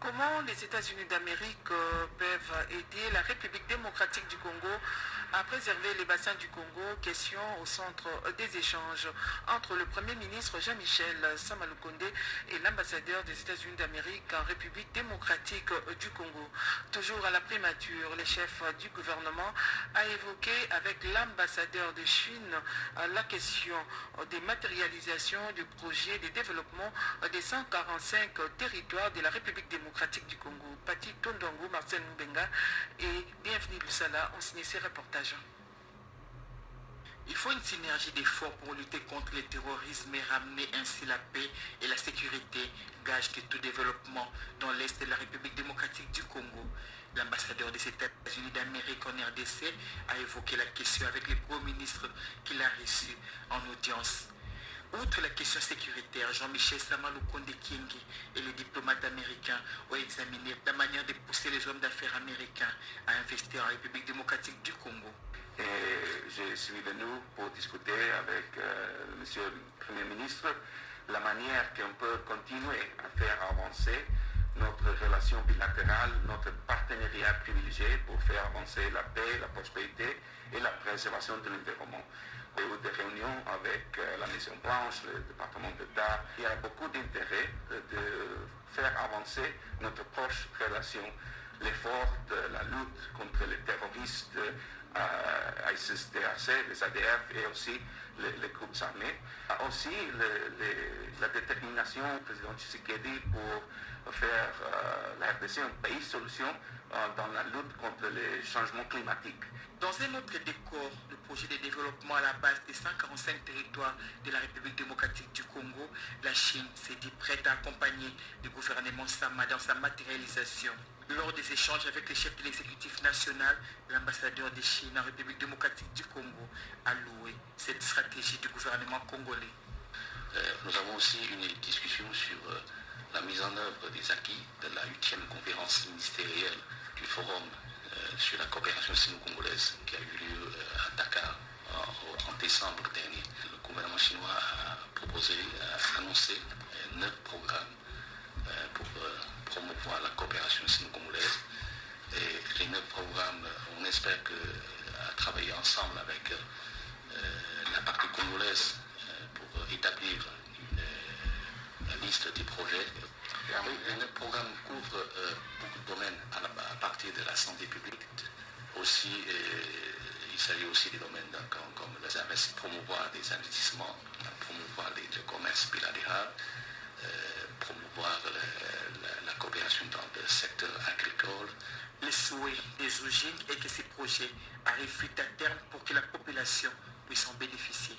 Comment les États-Unis d'Amérique peuvent aider la République démocratique du Congo à préserver les bassins du Congo? Question au centre des échanges entre le Premier ministre Jean-Michel Samaloukonde et l'ambassadeur des États-Unis d'Amérique en République démocratique du Congo. Toujours à la primature, le chef du gouvernement a évoqué avec l'ambassadeur de Chine la question des matérialisations du projet de développement des 145 territoires de la République démocratique du Congo. Pati Tondongo, Marcel Mbenga et bienvenue Lusala ont signé ces reportages. Il faut une synergie d'efforts pour lutter contre le terrorisme et ramener ainsi la paix et la sécurité, gage de tout développement dans l'Est de la République démocratique du Congo. L'ambassadeur des États-Unis d'Amérique en RDC a évoqué la question avec le Premier ministre qu'il a reçu en audience. Outre la question sécuritaire, Jean-Michel Samaloukonde Kyenge et les diplomates américains ont examiné la manière de pousser les hommes d'affaires américains à investir en République démocratique du Congo. Et je suis venu pour discuter avec Monsieur le Premier ministre la manière qu'on peut continuer à faire avancer notre relation bilatérale, notre partenariat privilégié pour faire avancer la paix, la prospérité et la préservation de l'environnement. Il y a eu des réunions avec la Maison Blanche, le département d'État. Il y a beaucoup d'intérêt de faire avancer notre proche relation. L'effort de la lutte contre les terroristes, ISIS-DRC, les ADF et aussi les groupes armés. Aussi la détermination du président Tshisekedi pour faire la RDC un pays solution dans la lutte contre les changements climatiques. Dans un autre décor, le projet de développement à la base des 145 territoires de la République démocratique du Congo, la Chine s'est dit prête à accompagner le gouvernement Sama dans sa matérialisation. Lors des échanges avec le chef de l'exécutif national, l'ambassadeur de Chine en République démocratique du Congo a loué cette stratégie du gouvernement congolais. Nous avons aussi une discussion sur la mise en œuvre des acquis de la 8e conférence ministérielle du Forum sur la coopération sino-congolaise qui a eu lieu à Dakar en décembre dernier. Le gouvernement chinois a proposé, a annoncé 9 programmes pour promouvoir la coopération sino-congolaise. Et les 9 programmes, on espère qu'à travailler ensemble avec la partie congolaise pour établir la liste des projets. Les 9 programmes couvrent beaucoup de domaines à partir de la santé publique. Aussi, il s'agit aussi des domaines comme promouvoir des investissements, promouvoir le commerce bilatéral, promouvoir la coopération dans le secteur agricole. Le souhait des origines est que ces projets arrivent vite à terme pour que la population puisse en bénéficier.